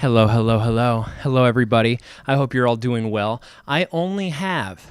Hello, hello, hello. Hello, everybody. I hope you're all doing well. I only have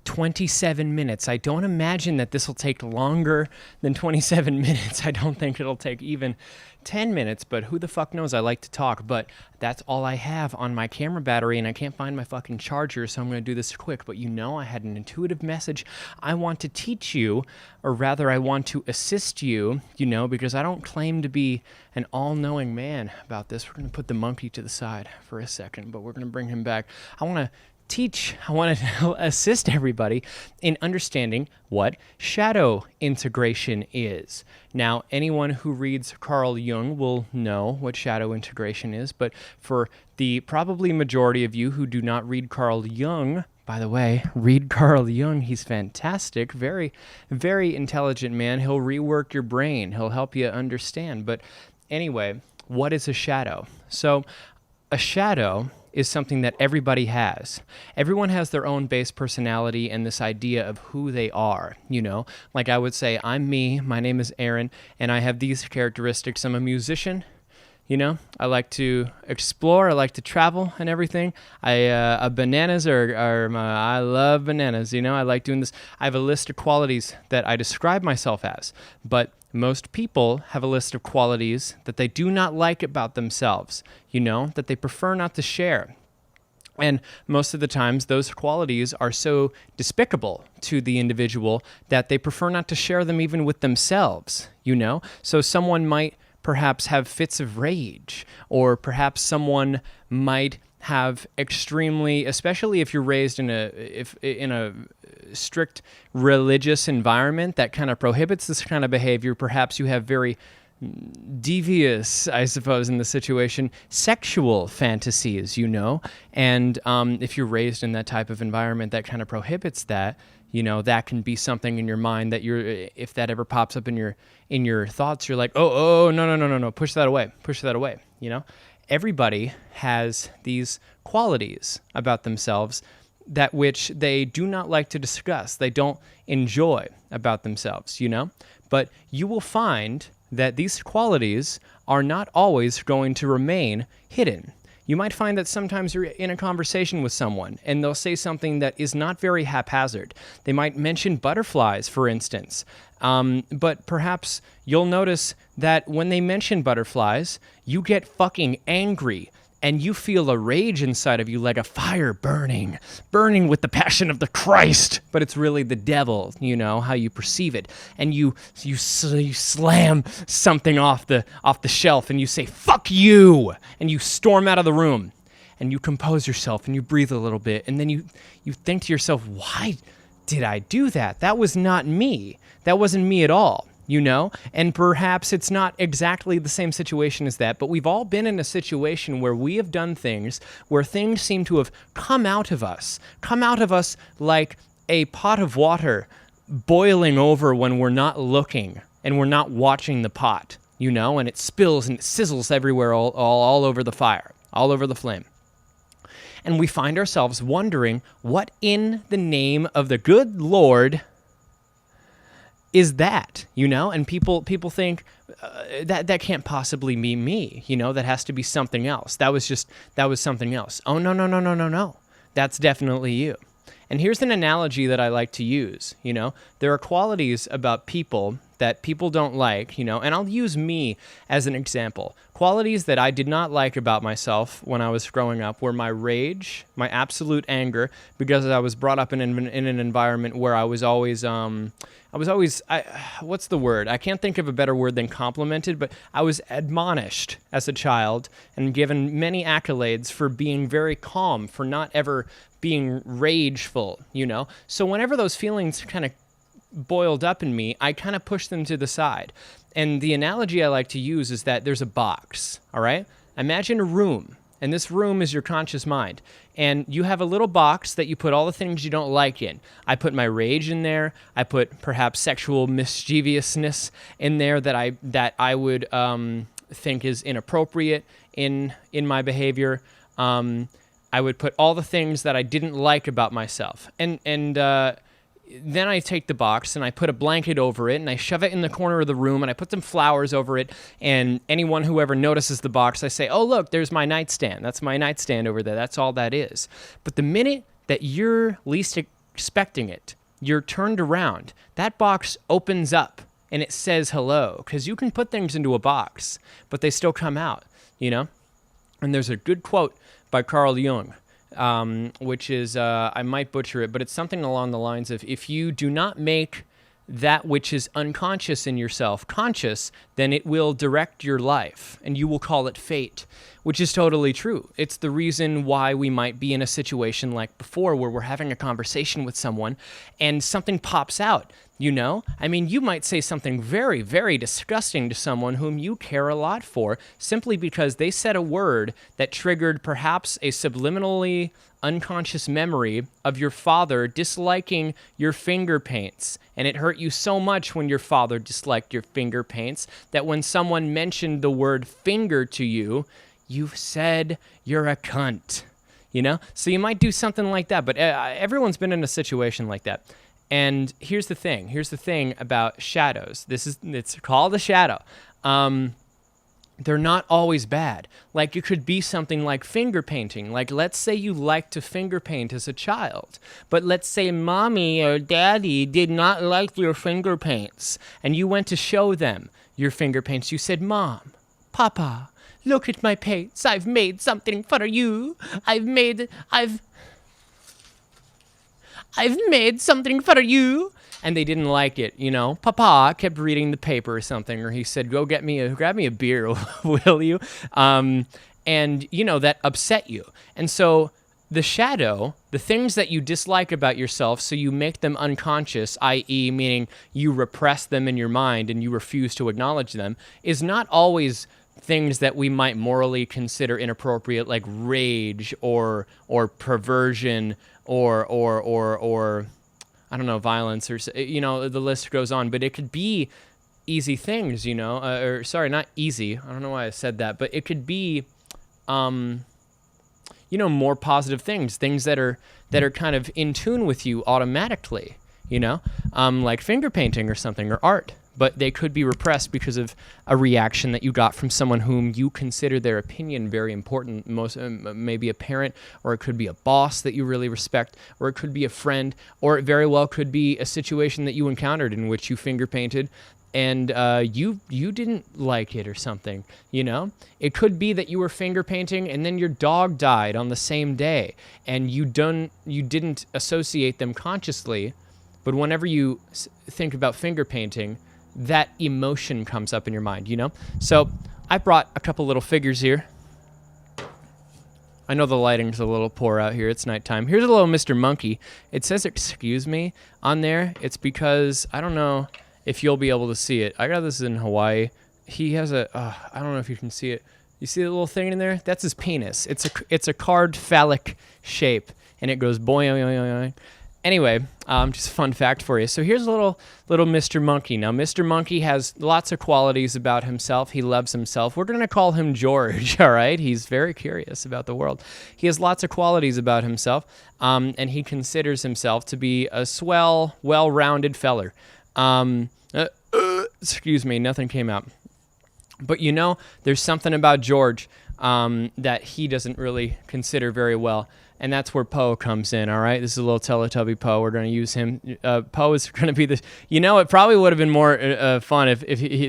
27 minutes. I don't imagine that this will take longer than 27 minutes. I don't think it'll take even 10 minutes, but who the fuck knows? I like to talk, but that's all I have on my camera battery, and I can't find my fucking charger, so I'm going to do this quick. But I had an intuitive message. I want to teach you, or rather, I want to assist you, because I don't claim to be an all-knowing man about this. We're going to put the monkey to the side for a second, but we're going to bring him back. I want to assist everybody in understanding what shadow integration is. Now, anyone who reads Carl Jung will know what shadow integration is, but for the probably majority of you who do not read Carl Jung, by the way, read Carl Jung. He's fantastic, very, very intelligent man. He'll rework your brain. He'll help you understand. But anyway, what is a shadow? So a shadow is something that everybody has. Everyone has their own base personality and this idea of who they are, Like I would say, I'm me, my name is Aaron, and I have these characteristics. I'm a musician, I like to explore, I like to travel and everything. Bananas I love bananas, I like doing this. I have a list of qualities that I describe myself as, but most people have a list of qualities that they do not like about themselves, that they prefer not to share. And most of the times, those qualities are so despicable to the individual that they prefer not to share them even with themselves, So someone might perhaps have fits of rage, or perhaps someone might have extremely, especially if you're raised in a strict religious environment that kind of prohibits this kind of behavior. Perhaps you have very devious, I suppose, in the situation, sexual fantasies, and if you're raised in that type of environment that kind of prohibits that, that can be something in your mind that if that ever pops up in your thoughts, you're like, oh, no, push that away, Everybody has these qualities about themselves that which they do not like to discuss, they don't enjoy about themselves, But you will find that these qualities are not always going to remain hidden. You might find that sometimes you're in a conversation with someone and they'll say something that is not very haphazard. They might mention butterflies, for instance. But perhaps you'll notice that when they mention butterflies, you get fucking angry and you feel a rage inside of you like a fire burning with the passion of the Christ. But it's really the devil, how you perceive it. And you slam something off the shelf and you say, fuck you! And you storm out of the room and you compose yourself and you breathe a little bit. And then you think to yourself, why did I do that? That was not me. That wasn't me at all. And perhaps it's not exactly the same situation as that, but we've all been in a situation where we have done things where things seem to have come out of us like a pot of water boiling over when we're not looking and we're not watching the pot, and it spills and it sizzles everywhere all over the fire, all over the flame. And we find ourselves wondering, what in the name of the good Lord is that, and people think that can't possibly be me, that has to be something else. That was something else. Oh, no. That's definitely you. And here's an analogy that I like to use, there are qualities about people that people don't like, and I'll use me as an example. Qualities that I did not like about myself when I was growing up were my rage, my absolute anger, because I was brought up in an environment where I was always, what's the word? I can't think of a better word than complimented, but I was admonished as a child and given many accolades for being very calm, for not ever being rageful, So whenever those feelings kind of boiled up in me, I kind of pushed them to the side. And the analogy I like to use is that there's a box, all right? Imagine a room, and this room is your conscious mind. And you have a little box that you put all the things you don't like in. I put my rage in there. I put perhaps sexual mischievousness in there that I would think is inappropriate in my behavior. I would put all the things that I didn't like about myself. And then I take the box and I put a blanket over it and I shove it in the corner of the room and I put some flowers over it, and anyone who ever notices the box, I say, oh, look, there's my nightstand. That's my nightstand over there. That's all that is. But the minute that you're least expecting it, you're turned around, that box opens up and it says hello, because you can put things into a box, but they still come out, you know? And there's a good quote by Carl Jung, which is, I might butcher it, but it's something along the lines of, if you do not make that which is unconscious in yourself conscious, then it will direct your life, and you will call it fate, which is totally true. It's the reason why we might be in a situation like before, where we're having a conversation with someone and something pops out, you know? I mean, you might say something very, very disgusting to someone whom you care a lot for, simply because they said a word that triggered perhaps a subliminally unconscious memory of your father disliking your finger paints. And it hurt you so much when your father disliked your finger paints that when someone mentioned the word finger to you, you said you're a cunt, you know? So you might do something like that, but everyone's been in a situation like that. And here's the thing about shadows. It's called a shadow. They're not always bad. Like, it could be something like finger painting. Like, let's say you liked to finger paint as a child, but let's say mommy or daddy did not like your finger paints, and you went to show them your finger paints. You said, Mom, Papa, look at my paints. I've made something for you. I've made something for you. And they didn't like it, you know. Papa kept reading the paper or something, or he said, go grab me a beer, will you? And, you know, that upset you. And so the shadow, the things that you dislike about yourself, so you make them unconscious, i.e. meaning you repress them in your mind and you refuse to acknowledge them, is not always things that we might morally consider inappropriate, like rage or perversion or I don't know, violence, or, you know, the list goes on. But it could be easy things, you know, or sorry, not easy. I don't know why I said that, but it could be, you know, more positive things that are kind of in tune with you automatically, you know, like finger painting or something, or art. But they could be repressed because of a reaction that you got from someone whom you consider their opinion very important, maybe a parent, or it could be a boss that you really respect, or it could be a friend, or it very well could be a situation that you encountered in which you finger painted and you didn't like it or something, you know? It could be that you were finger painting and then your dog died on the same day, and you didn't associate them consciously, but whenever you think about finger painting, that emotion comes up in your mind, you know? So I brought a couple little figures here. I know the lighting's a little poor out here. It's nighttime. Here's a little Mr. Monkey. It says, excuse me, on there. It's because, I don't know if you'll be able to see it. I got this in Hawaii. He has I don't know if you can see it. You see the little thing in there? That's his penis. It's a carved phallic shape, and it goes boing. Anyway, just a fun fact for you. So here's a little Mr. Monkey. Now, Mr. Monkey has lots of qualities about himself. He loves himself. We're going to call him George, all right? He's very curious about the world. He has lots of qualities about himself, and he considers himself to be a swell, well-rounded feller. Excuse me, nothing came out. But, you know, there's something about George that he doesn't really consider very well. And that's where Poe comes in, all right? This is a little Teletubby Poe. We're going to use him. Poe is going to be the... You know, it probably would have been more fun if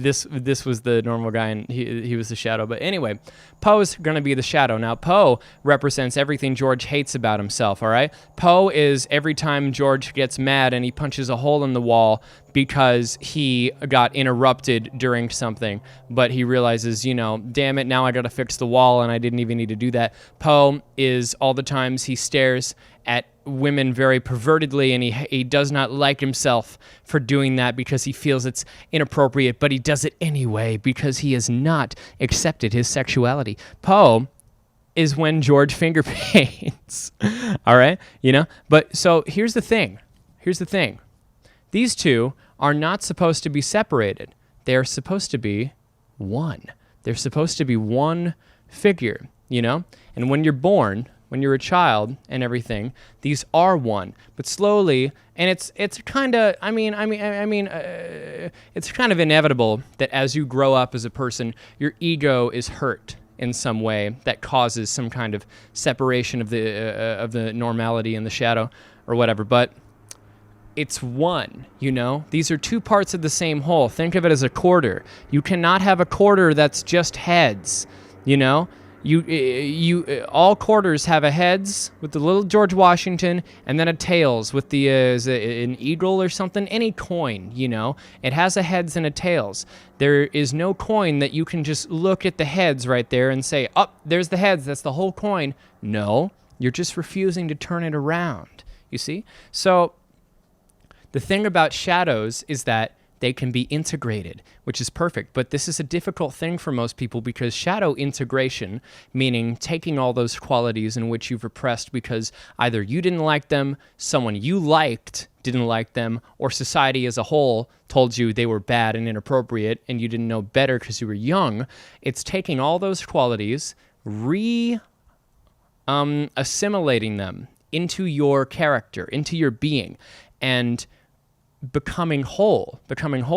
this was the normal guy and he was the shadow. But anyway, Poe's going to be the shadow. Now, Poe represents everything George hates about himself, all right? Poe is every time George gets mad and he punches a hole in the wall because he got interrupted during something, but he realizes, you know, damn it, now I got to fix the wall, and I didn't even need to do that. Poe is all the times he stares at women very pervertedly, and he does not like himself for doing that because he feels it's inappropriate, but he does it anyway because he has not accepted his sexuality. Poe is when George finger paints, all right? You know? But so here's the thing. These two are not supposed to be separated. They're supposed to be one. They're supposed to be one figure, you know? And when you're born, when you're a child and everything, these are one. But slowly, and it's kind of, it's kind of inevitable that as you grow up as a person, your ego is hurt in some way that causes some kind of separation of the normality and the shadow or whatever. But it's one, These are two parts of the same whole. Think of it as a quarter. You cannot have a quarter that's just heads, all quarters have a heads with the little George Washington and then a tails with the an eagle or something. Any coin, it has a heads and a tails. There is no coin that you can just look at the heads right there and say, oh, there's the heads, that's the whole coin. No, you're just refusing to turn it around, you see? So the thing about shadows is that they can be integrated, which is perfect. But this is a difficult thing for most people because shadow integration, meaning taking all those qualities in which you've repressed because either you didn't like them, someone you liked didn't like them, or society as a whole told you they were bad and inappropriate and you didn't know better because you were young. It's taking all those qualities, assimilating them into your character, into your being, and becoming whole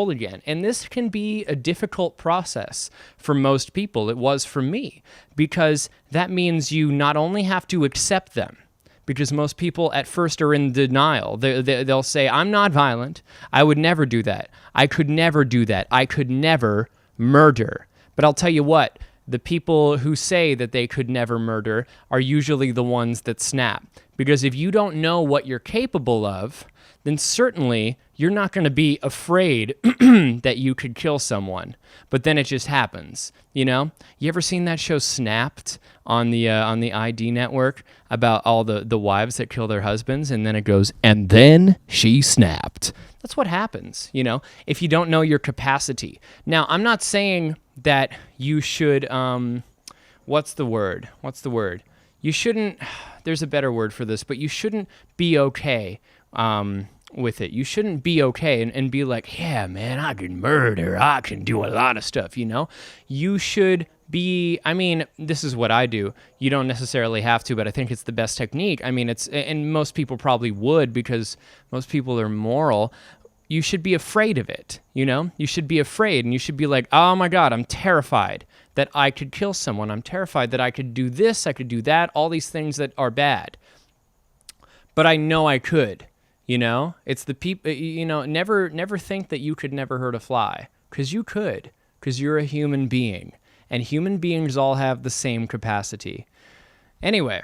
again. And this can be a difficult process for most people. It was for me, because that means you not only have to accept them, because most people at first are in denial. They'll say, I'm not violent. I would never do that. I could never do that. I could never murder. But I'll tell you what, the people who say that they could never murder are usually the ones that snap. Because if you don't know what you're capable of, then certainly you're not going to be afraid that you could kill someone. But then it just happens, You ever seen that show Snapped on the ID network about all the wives that kill their husbands, and then it goes, and then she snapped. That's what happens, if you don't know your capacity. Now, I'm not saying that you should, what's the word? You shouldn't, there's a better word for this, but you shouldn't be okay with it. You shouldn't be okay and be like, yeah, man, I can murder. I can do a lot of stuff, You should be, this is what I do. You don't necessarily have to, but I think it's the best technique. And most people probably would because most people are moral. You should be afraid of it, You should be afraid, and you should be like, oh my God, I'm terrified that I could kill someone. I'm terrified that I could do this, I could do that, all these things that are bad. But I know I could. It's the people, never think that you could never hurt a fly, because you could, because you're a human being, and human beings all have the same capacity. Anyway,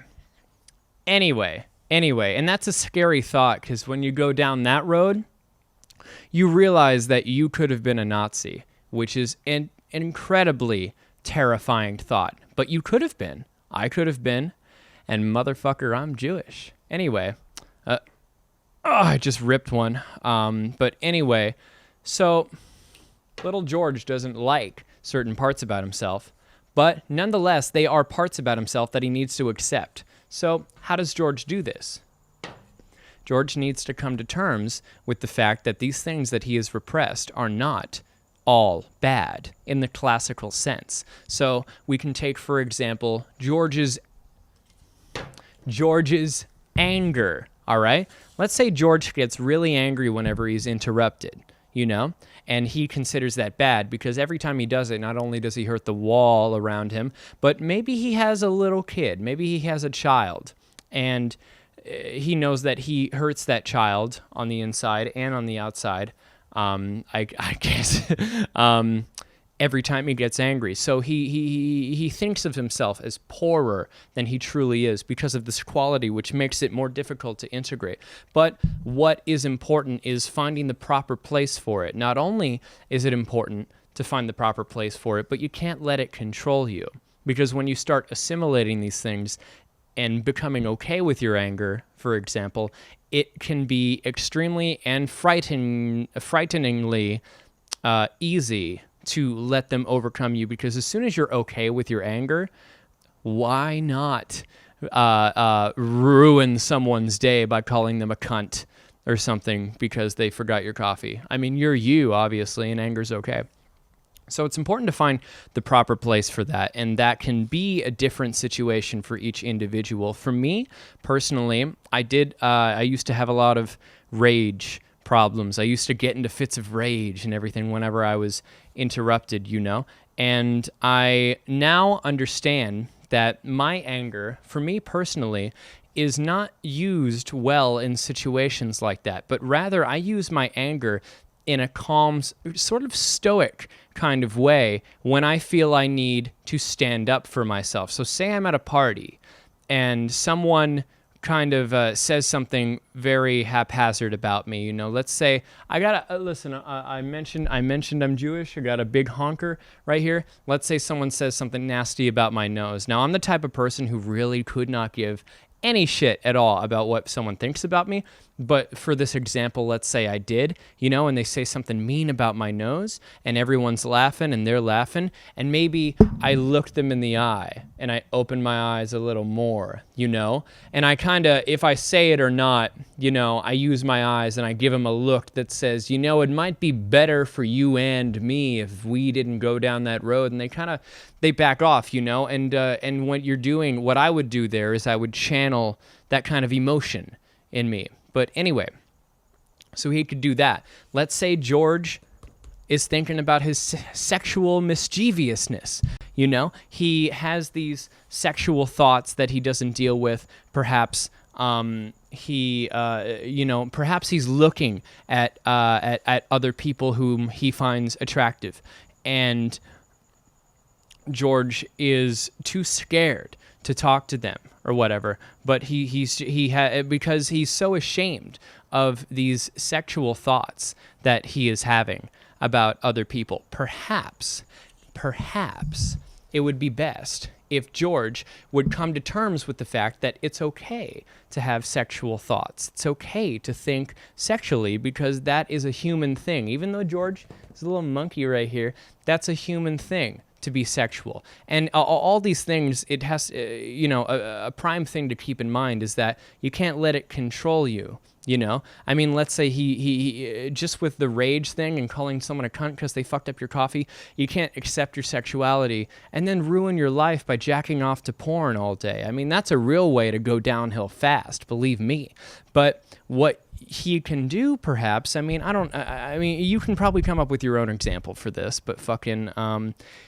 and that's a scary thought, because when you go down that road, you realize that you could have been a Nazi, which is an incredibly terrifying thought. But you could have been. I could have been. And motherfucker, I'm Jewish. Anyway, I just ripped one. But anyway, so little George doesn't like certain parts about himself, but nonetheless, they are parts about himself that he needs to accept. So how does George do this? George needs to come to terms with the fact that these things that he has repressed are not all bad in the classical sense. So we can take, for example, George's anger, all right? Let's say George gets really angry whenever he's interrupted, and he considers that bad because every time he does it, not only does he hurt the wall around him, but maybe he has a little kid, maybe he has a child, and he knows that he hurts that child on the inside and on the outside, I guess, every time he gets angry. So he thinks of himself as poorer than he truly is because of this quality, which makes it more difficult to integrate. But what is important is finding the proper place for it. Not only is it important to find the proper place for it, but you can't let it control you. Because when you start assimilating these things and becoming okay with your anger, for example, it can be extremely and frighteningly easy to let them overcome you, because as soon as you're okay with your anger, why not ruin someone's day by calling them a cunt or something because they forgot your coffee? You're you, obviously, and anger's okay. So it's important to find the proper place for that, and that can be a different situation for each individual. For me, personally, I used to have a lot of rage problems. I used to get into fits of rage and everything whenever I was interrupted, and I now understand that my anger, for me personally, is not used well in situations like that, but rather I use my anger in a calm, sort of stoic kind of way when I feel I need to stand up for myself. So say I'm at a party and someone kind of says something very haphazard about me. Let's say I got listen. I mentioned I'm Jewish. I got a big honker right here. Let's say someone says something nasty about my nose. Now I'm the type of person who really could not give any shit at all about what someone thinks about me. But for this example, let's say I did, and they say something mean about my nose and everyone's laughing and they're laughing. And maybe I look them in the eye and I open my eyes a little more, and I kind of, if I say it or not, I use my eyes and I give them a look that says, it might be better for you and me if we didn't go down that road. And they back off, and what I would do there is I would channel that kind of emotion in me. But anyway, so he could do that. Let's say George is thinking about his sexual mischievousness. He has these sexual thoughts that he doesn't deal with. Perhaps perhaps he's looking at other people whom he finds attractive, and George is too scared to talk to them or whatever, but because he's so ashamed of these sexual thoughts that he is having about other people. Perhaps it would be best if George would come to terms with the fact that it's okay to have sexual thoughts. It's okay to think sexually because that is a human thing. Even though George is a little monkey right here, that's a human thing to be sexual. And all these things, it has, a prime thing to keep in mind is that you can't let it control you. I mean, let's say he just with the rage thing and calling someone a cunt because they fucked up your coffee, you can't accept your sexuality and then ruin your life by jacking off to porn all day. I mean, that's a real way to go downhill fast, believe me. But what he can do, perhaps, I mean, you can probably come up with your own example for this, but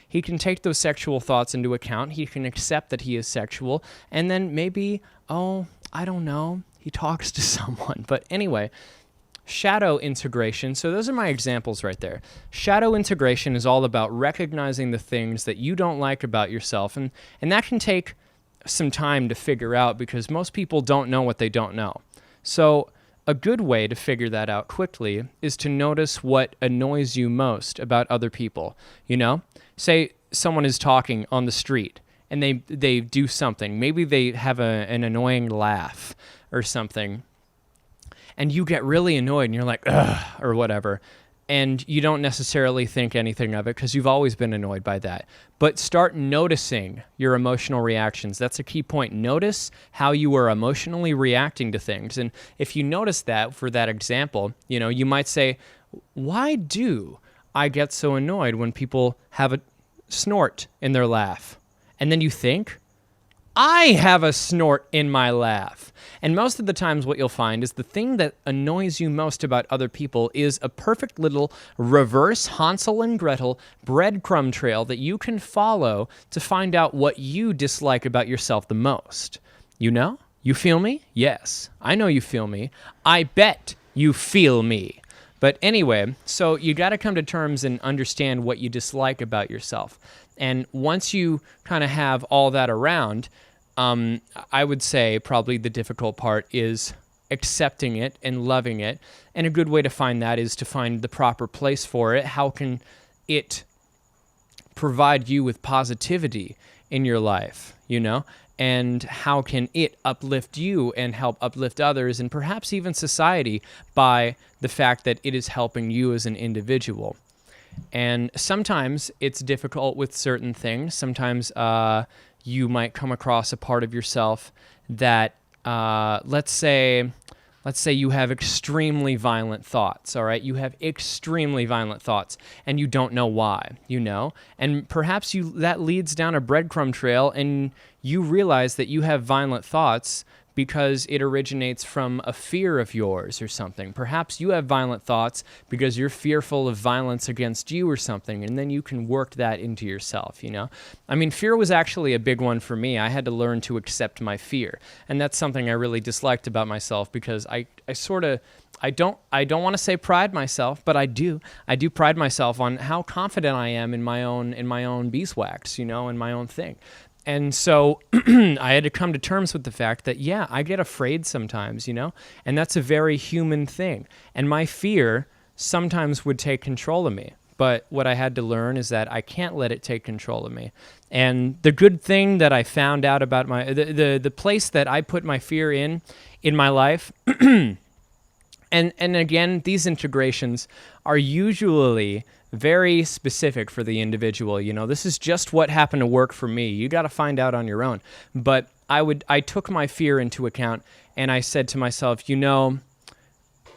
he can take those sexual thoughts into account. He can accept that he is sexual, and then maybe, I don't know, he talks to someone. But anyway, shadow integration. So those are my examples right there. Shadow integration is all about recognizing the things that you don't like about yourself, and that can take some time to figure out because most people don't know what they don't know. So a good way to figure that out quickly is to notice what annoys you most about other people. Say someone is talking on the street and they do something. Maybe they have an annoying laugh or something, and you get really annoyed and you're like, ugh, or whatever. And you don't necessarily think anything of it because you've always been annoyed by that. But start noticing your emotional reactions. That's a key point. Notice how you are emotionally reacting to things. And if you notice that, for that example, you might say, why do I get so annoyed when people have a snort in their laugh? And then you think, I have a snort in my laugh. And most of the times what you'll find is the thing that annoys you most about other people is a perfect little reverse Hansel and Gretel breadcrumb trail that you can follow to find out what you dislike about yourself the most. You feel me? Yes, I know you feel me. I bet you feel me. But anyway, so you got to come to terms and understand what you dislike about yourself. And once you kind of have all that around, I would say probably the difficult part is accepting it and loving it. And a good way to find that is to find the proper place for it. How can it provide you with positivity in your life, And how can it uplift you and help uplift others and perhaps even society by the fact that it is helping you as an individual? And sometimes it's difficult with certain things. Sometimes you might come across a part of yourself that, let's say Let's say you have extremely violent thoughts, all right? You have extremely violent thoughts, and you don't know why, you know? And perhaps that leads down a breadcrumb trail, and you realize that you have violent thoughts because it originates from a fear of yours or something. Perhaps you have violent thoughts because you're fearful of violence against you or something, and then you can work that into yourself, you know? I mean, fear was actually a big one for me. I had to learn to accept my fear, and that's something I really disliked about myself because I don't want to say pride myself, but I do. I do pride myself on how confident I am in my own beeswax, you know, in my own thing. And so I had to come to terms with the fact that, yeah, I get afraid sometimes, you know, and that's a very human thing. And my fear sometimes would take control of me. But what I had to learn is that I can't let it take control of me. And the good thing that I found out about the place that I put my fear in my life, and again, these integrations are usually very specific for the individual. You know, this is just what happened to work for me. You got to find out on your own. But I took my fear into account, and I said to myself, you know,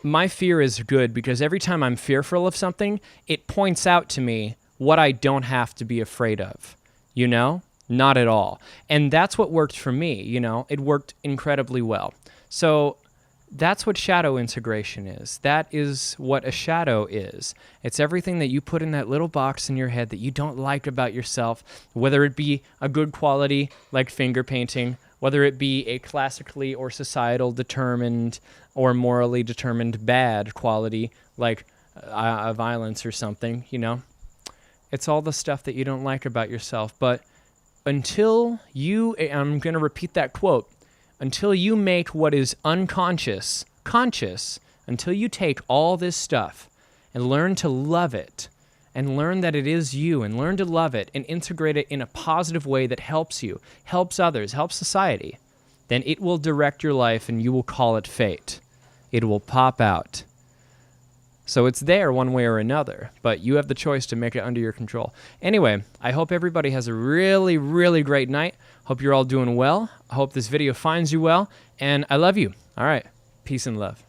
my fear is good because every time I'm fearful of something, it points out to me what I don't have to be afraid of, you know? Not at all. And that's what worked for me, you know? It worked incredibly well. So that's what shadow integration is. That is what a shadow is. It's everything that you put in that little box in your head that you don't like about yourself, whether it be a good quality like finger painting, whether it be a classically or societal determined or morally determined bad quality like violence or something, you know? It's all the stuff that you don't like about yourself. But until I'm going to repeat that quote, until you make what is unconscious conscious, until you take all this stuff and learn to love it, and learn that it is you, and learn to love it, and integrate it in a positive way that helps you, helps others, helps society, then it will direct your life and you will call it fate. It will pop out. So it's there one way or another, but you have the choice to make it under your control. Anyway, I hope everybody has a really, really great night. Hope you're all doing well. I hope this video finds you well, and I love you. All right. Peace and love.